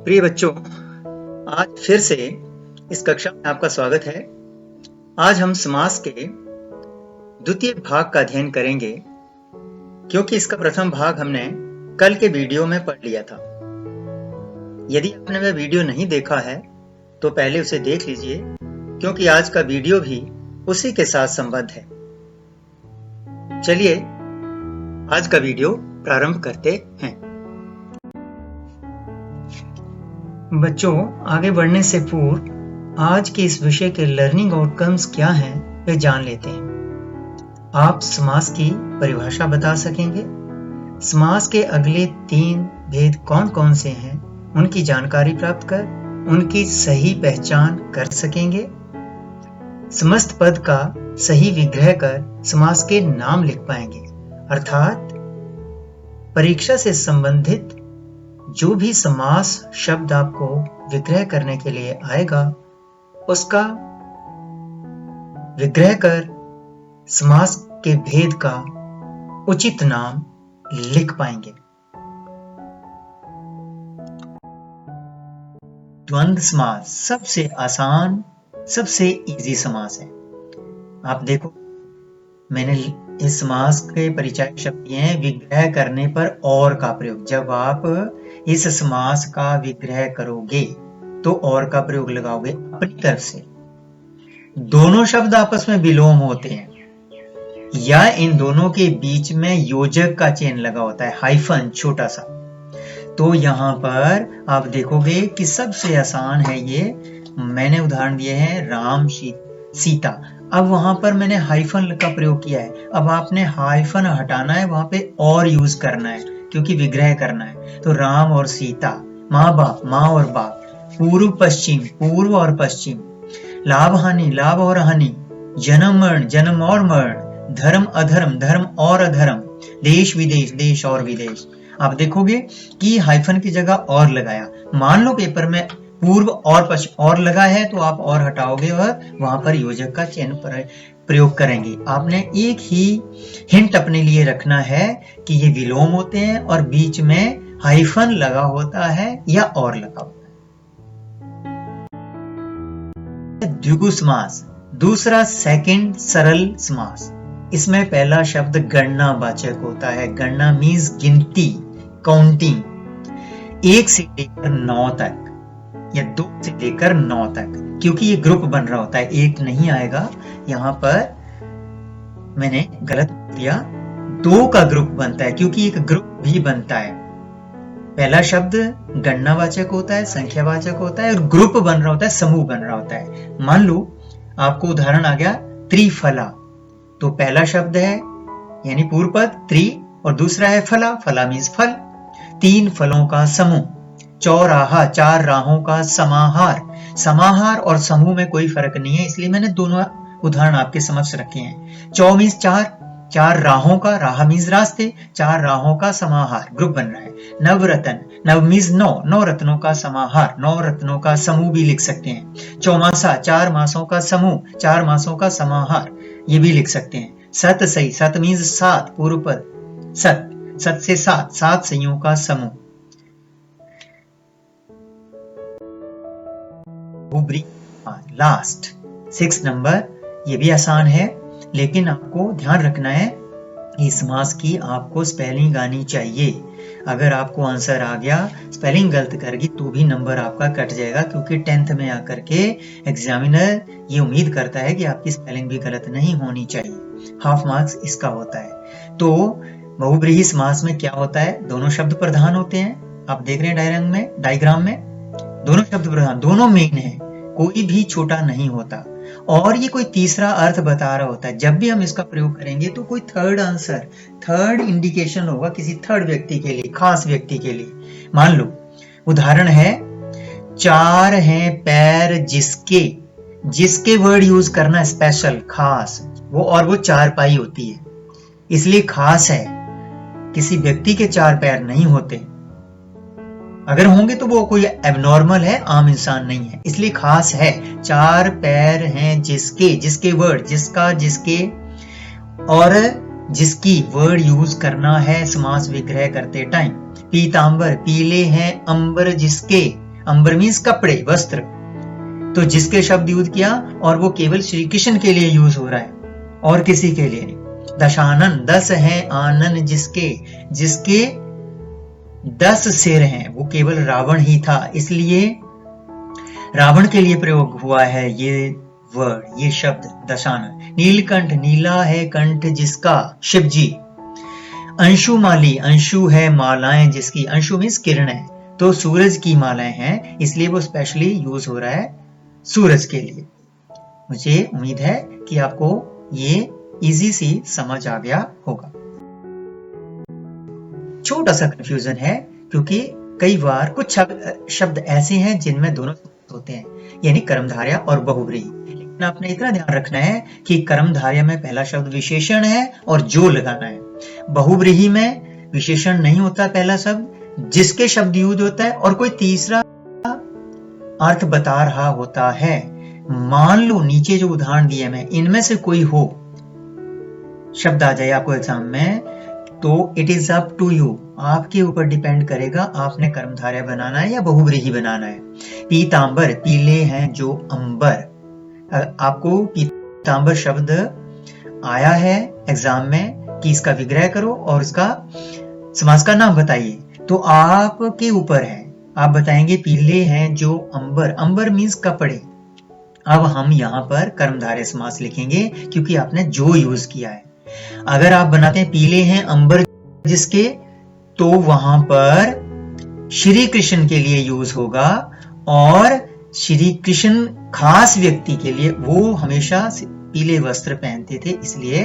प्रिय बच्चों, आज फिर से इस कक्षा में आपका स्वागत है। आज हम समास के द्वितीय भाग का अध्ययन करेंगे, क्योंकि इसका प्रथम भाग हमने कल के वीडियो में पढ़ लिया था। यदि आपने वह वीडियो नहीं देखा है तो पहले उसे देख लीजिए, क्योंकि आज का वीडियो भी उसी के साथ संबद्ध है। चलिए आज का वीडियो प्रारंभ करते हैं। बच्चों, आगे बढ़ने से पूर्व आज के इस विषय के लर्निंग आउटकम्स क्या हैं वे जान लेते हैं। आप समास की परिभाषा बता सकेंगे। समास के अगले 3 भेद कौन कौन से हैं उनकी जानकारी प्राप्त कर उनकी सही पहचान कर सकेंगे। समस्त पद का सही विग्रह कर समास के नाम लिख पाएंगे, अर्थात परीक्षा से संबंधित जो भी समास शब्द आपको विग्रह करने के लिए आएगा उसका विग्रह कर समास के भेद का उचित नाम लिख पाएंगे। द्वंद्व समास सबसे आसान, सबसे इजी समास है। आप देखो, मैंने इस समास के परिचय शब्द दिए हैं विग्रह करने पर और का प्रयोग। जब आप इस समास का विग्रह करोगे तो और का प्रयोग लगाओगे अपनी तरफ से। दोनों शब्द आपस में विलोम होते हैं या इन दोनों के बीच में योजक का चिन्ह लगा होता है, हाइफन छोटा सा। तो यहां पर आप देखोगे कि सबसे आसान है ये। मैंने उदाहरण दिए हैं राम सीता। अब वहां पर मैंने हाइफन का प्रयोग किया है। अब आपने हाइफन हटाना है, वहां पे और यूज करना है क्योंकि विग्रह करना है। तो राम और सीता, माँ बाप, माँ और बाप, पूर्व पश्चिम, पूर्व और पश्चिम, लाभ हानि, लाभ और हानि, जन्म मरण, जन्म और मरण, धर्म अधर्म, धर्म और अधर्म, देश विदेश, देश और विदेश। आप देखोगे कि हाइफन की जगह और लगाया। मान लो पेपर में पूर्व और पश्चिम और लगा है तो आप और हटाओगे और वहां पर योजक का चिन्ह प्रयोग करेंगे। आपने एक ही हिंट अपने लिए रखना है कि ये विलोम होते हैं और बीच में हाइफन लगा होता है या और लगा होता है। द्विगु समास, दूसरा सेकंड सरल समास। इसमें पहला शब्द गणना वाचक होता है। गणना मीन्स गिनती, काउंटिंग। 1 से लेकर 9 तक या 2 से लेकर 9 तक, क्योंकि ये ग्रुप बन रहा होता है, एक नहीं आएगा। यहां पर मैंने गलत दिया, 2 का ग्रुप बनता है क्योंकि एक ग्रुप भी बनता है। पहला शब्द गणनावाचक होता है, संख्यावाचक होता है और ग्रुप बन रहा होता है, समूह बन रहा होता है। मान लो आपको उदाहरण आ गया त्रिफला। तो पहला शब्द है यानी पूर्व पद त्रि और दूसरा है फला। फला मीन्स फल। 3 फलों का समूह। चौराहा, 4 राहों का समाहार। समाहार और समूह में कोई फर्क नहीं है, इसलिए मैंने दोनों उदाहरण आपके समक्ष रखे हैं। चौ मीन्स 4 राहों का, राह मीन्स रास्ते, 4 राहों का समाहार, ग्रुप बन रहा है। नवरत्न, नव मीन्स 9 रत्नों का समाहार, 9 रत्नों का समूह भी लिख सकते हैं। चौमासा, 4 मासों का समूह, 4 मासों का समाहार, ये भी लिख सकते हैं। सत सही, सत मीन्स 7, पूर्व पद सत, सत से 7 सहियों का समूह। लास्ट 6 नंबर, ये भी आसान है, लेकिन आपको ध्यान रखना है इस समास की आपको स्पेलिंग आनी चाहिए। अगर आपको आंसर आ गया, स्पेलिंग गलत करेगी तो भी नंबर आपका कट जाएगा, क्योंकि 10th में आकर के एग्जामिनर ये उम्मीद करता है कि आपकी स्पेलिंग भी गलत नहीं होनी चाहिए। हाफ मार्क्स इसका होता है। तो बहुब्रीहि समास में क्या होता है, दोनों शब्द प्रधान होते हैं। आप देख रहे हैं डायग्राम में दोनों शब्द प्रधान, दोनों मेन है, कोई भी छोटा नहीं होता। और ये कोई तीसरा अर्थ बता रहा होता है। जब भी हम इसका प्रयोग करेंगे तो कोई थर्ड आंसर, थर्ड इंडिकेशन होगा किसी थर्ड व्यक्ति के लिए, खास व्यक्ति के लिए। मान लो उदाहरण है 4 हैं पैर जिसके, जिसके वर्ड यूज करना स्पेशल, खास, वो 4 पाई होती है, इसलिए खास है। किसी व्यक्ति के 4 पैर नहीं होते, अगर होंगे तो वो कोई एबनॉर्मल है, आम इंसान नहीं है, इसलिए खास है। 4 पैर हैं जिसके, जिसके वर्ड, जिसका, जिसके और जिसकी वर्ड यूज करना है समास विग्रह करते टाइम। पीतांबर, पीले हैं अंबर जिसके, अंबर मीन्स कपड़े, वस्त्र। तो जिसके शब्द यूज किया और वो केवल श्री कृष्ण के लिए यूज हो रहा है और किसी के लिए नहीं। दशानन, 10 है आनन जिसके, जिसके 10 सिर हैं, वो केवल रावण ही था, इसलिए रावण के लिए प्रयोग हुआ है ये वर्ड, ये शब्द दशानन। नीलकंठ, नीला है कंठ जिसका, शिव जी। अंशुमाली, अंशु है मालाएं जिसकी, अंशु मीन्स किरणें, तो सूरज की मालाएं हैं, इसलिए वो स्पेशली यूज हो रहा है सूरज के लिए। मुझे उम्मीद है कि आपको ये इजी सी समझ आ गया होगा। छोटा सा कंफ्यूजन है क्योंकि कई बार कुछ शब्द ऐसे हैं जिनमें दोनों होते हैं, यानी कर्मधारय और बहुव्रीहि। लेकिन आपने इतना ध्यान रखना है कि कर्मधारय में पहला शब्द विशेषण है और जो लगाना है। बहुव्रीहि में विशेषण नहीं होता, पहला शब्द जिसके शब्द यूज होता है और कोई तीसरा अर्थ बता रहा होता है। मान लो नीचे जो उदाहरण दिए मैं, इनमें से कोई हो शब्द आ जाए आपको एग्जाम में, तो it is up to you, आपके ऊपर डिपेंड करेगा आपने कर्मधारय बनाना है या बहुव्रीहि बनाना है। पीतांबर, पीले हैं जो अंबर। आपको पीतांबर शब्द आया है एग्जाम में कि इसका विग्रह करो और इसका समास का नाम बताइए, तो आपके ऊपर है, आप बताएंगे पीले हैं जो अंबर। अंबर मीन्स कपड़े। अब हम यहाँ पर कर्मधारय समास लिखेंगे क्योंकि आपने जो यूज किया है। अगर आप बनाते हैं पीले हैं अंबर जिसके, तो वहां पर श्री कृष्ण के लिए यूज होगा और श्री कृष्ण खास व्यक्ति के लिए, वो हमेशा पीले वस्त्र पहनते थे, इसलिए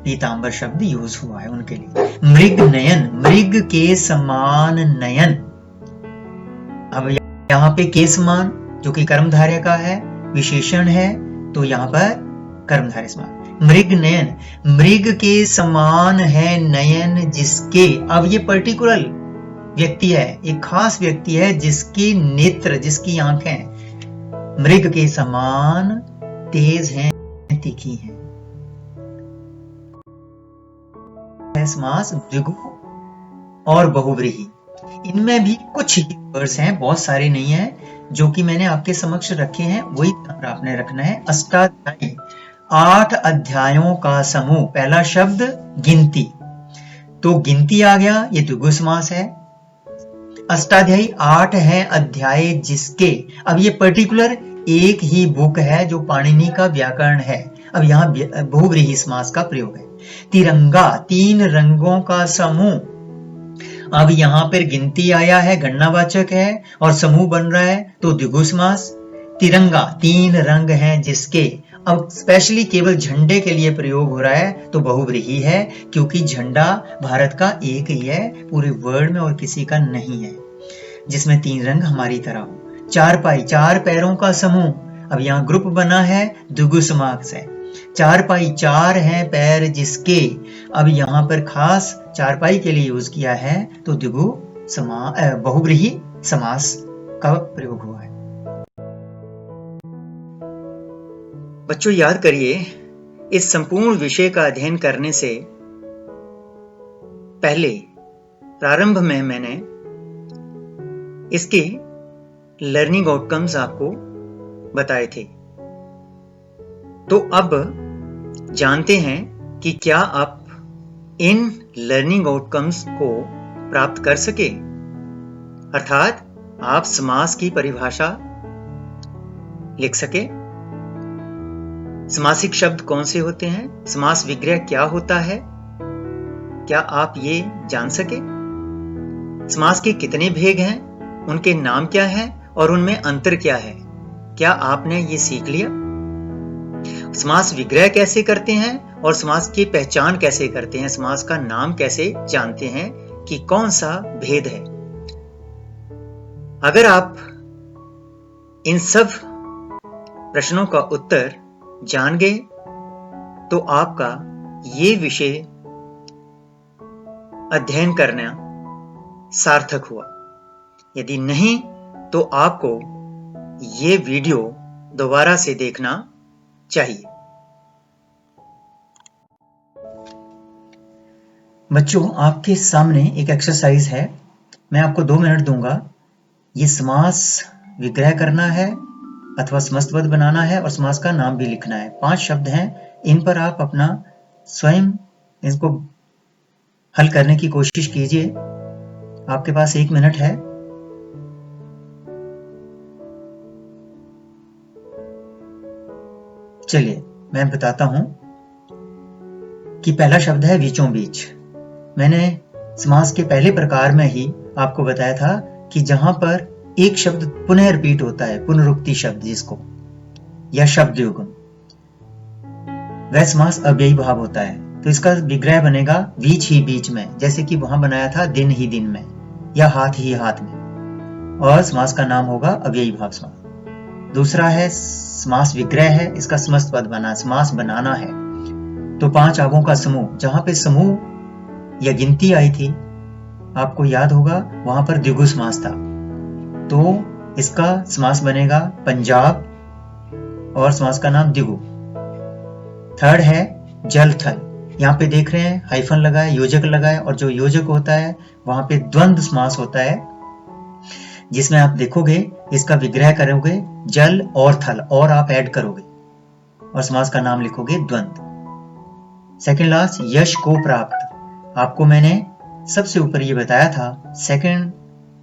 पीतांबर शब्द यूज हुआ है उनके लिए। मृग नयन, मृग के समान नयन। अब यहाँ पे के समान जो कि कर्मधारय का है, विशेषण है, तो यहाँ पर कर्मधारय समान। मृग नयन, मृग के समान है नयन जिसके। अब ये पर्टिकुलर व्यक्ति है, एक खास व्यक्ति है जिसकी नेत्र, जिसकी आंखें मृग के समान तेज हैं, तीखी हैं। समास द्विगु और बहुव्रीहि, इनमें भी कुछ ही वर्ड्स हैं, बहुत सारे नहीं है, जो कि मैंने आपके समक्ष रखे हैं, वही आपने रखना है। अष्टाध्यायी, 8 अध्यायों का समूह। पहला शब्द गिनती, तो गिनती आ गया, ये द्विगु समास है। अष्टाध्यायी, 8 है अध्याय जिसके। अब ये पर्टिकुलर एक ही बुक है जो पाणिनि का व्याकरण है। अब यहाँ बहुव्रीहि समास का प्रयोग है। तिरंगा, 3 रंगों का समूह। अब यहाँ पर गिनती आया है, गणनावाचक है और समूह बन रहा है, तो द्विगु समास। तिरंगा, 3 रंग हैं जिसके। अब स्पेशली केवल झंडे के लिए प्रयोग हो रहा है, तो बहुव्रीहि है क्योंकि झंडा भारत का एक ही है पूरे वर्ल्ड में और किसी का नहीं है जिसमें 3 रंग हमारी तरह हो। चारपाई, 4 पैरों का समूह। अब यहाँ ग्रुप बना है, द्विगु समास है। चारपाई, 4 हैं पैर जिसके। अब यहाँ पर खास चारपाई के लिए यूज किया है, तो द्विगु बहुव्रीहि समास का प्रयोग हुआ है। बच्चों याद करिए, इस संपूर्ण विषय का अध्ययन करने से पहले प्रारंभ में मैंने इसके लर्निंग आउटकम्स आपको बताए थे। तो अब जानते हैं कि क्या आप इन लर्निंग आउटकम्स को प्राप्त कर सके, अर्थात आप समास की परिभाषा लिख सके, समासिक शब्द कौन से होते हैं, समास विग्रह क्या होता है, क्या आप ये जान सके। समास के कितने भेद हैं, उनके नाम क्या हैं और उनमें अंतर क्या है, क्या आपने ये सीख लिया। समास विग्रह कैसे करते हैं और समास की पहचान कैसे करते हैं, समास का नाम कैसे जानते हैं कि कौन सा भेद है। अगर आप इन सब प्रश्नों का उत्तर जान गए तो आपका ये विषय अध्ययन करना सार्थक हुआ। यदि नहीं तो आपको ये वीडियो दोबारा से देखना चाहिए। बच्चों, आपके सामने एक एक्सरसाइज है, मैं आपको 2 मिनट दूंगा ये समास विग्रह करना है अथवा समस्तपद बनाना है और समास का नाम भी लिखना है। 5 शब्द हैं, इन पर आप अपना स्वयं इसको हल करने की कोशिश कीजिए। आपके पास 1 मिनट है। चलिए मैं बताता हूं कि पहला शब्द है बीचों बीच। मैंने समास के पहले प्रकार में ही आपको बताया था कि जहां पर एक शब्द पुनः रिपीट होता है, पुनरुक्ति शब्द जिसको, या शब्द युग्म, वह समास अव्ययी भाव होता है। तो इसका विग्रह बनेगा बीच ही बीच में, जैसे कि वहां बनाया था दिन ही दिन में या हाथ ही हाथ में, और समास का नाम होगा अव्ययी भाव समास। दूसरा है समास विग्रह है, इसका समस्त पद बना, समास बनाना है। तो 5 आबों का समूह, जहां पे समूह या गिनती आई थी आपको याद होगा, वहां पर द्विगु समास था, तो इसका समास बनेगा पंजाब और समास का नाम द्विगु। थर्ड है जल थल, यहाँ पे देख रहे हैं हाइफन लगा है, योजक लगा है, और जो योजक होता है वहां पे द्वंद्व समास होता है, जिसमें आप देखोगे इसका विग्रह करोगे जल और थल, और आप ऐड करोगे और समास का नाम लिखोगे द्वंद्व। सेकंड लास्ट, यश को प्राप्त। आपको मैंने सबसे ऊपर ये बताया था सेकंड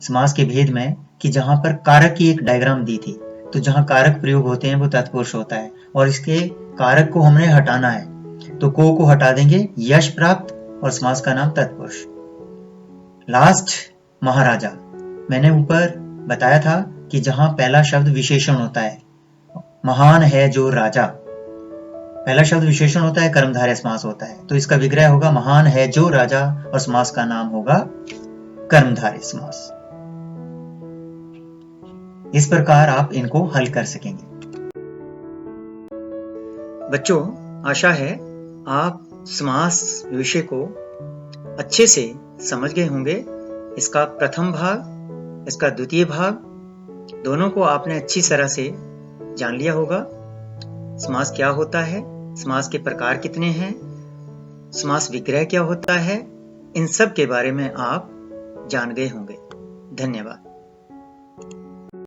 समास के भेद में कि जहां पर कारक की एक डायग्राम दी थी, तो जहां कारक प्रयोग होते हैं वो तत्पुरुष होता है, और इसके कारक को हमने हटाना है, तो को हटा देंगे, यश प्राप्त, और समास का नाम तत्पुरुष। लास्ट महाराजा, मैंने ऊपर बताया था कि जहां पहला शब्द विशेषण होता है, महान है जो राजा, पहला शब्द विशेषण होता है, कर्मधारय समास होता है, तो इसका विग्रह होगा महान है जो राजा, और समास का नाम होगा कर्मधारय समास। इस प्रकार आप इनको हल कर सकेंगे। बच्चों, आशा है आप समास विषय को अच्छे से समझ गए होंगे। इसका प्रथम भाग, इसका द्वितीय भाग, दोनों को आपने अच्छी तरह से जान लिया होगा। समास क्या होता है, समास के प्रकार कितने हैं, समास विग्रह क्या होता है, इन सब के बारे में आप जान गए होंगे। धन्यवाद।